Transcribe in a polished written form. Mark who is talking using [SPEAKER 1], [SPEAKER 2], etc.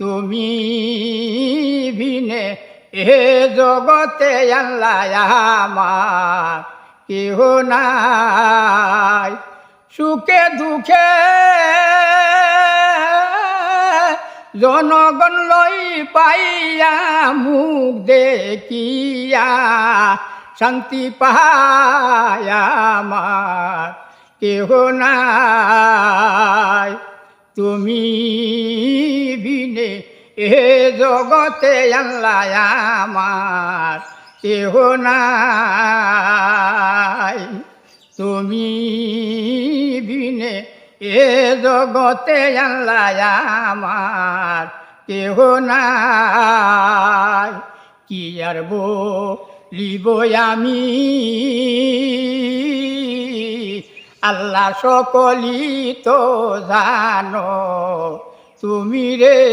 [SPEAKER 1] তুমি বিনে এ জগতে আল্লাহ আমার কেহ নাই। সুখে দুঃখে জনগণ লই পাইয়া মুখ দেখিয়া শান্তি পায়া আমার কেহ নাই। তুমি বিনে এ জগতে আল্লাহ আমার কেহ নাই। তুমি বিনে এ জগতে আল্লাহ আমার কেহ নাই। কি আর বলিব আমি, আল্লাহ সকলই তো জানো। তুমি রে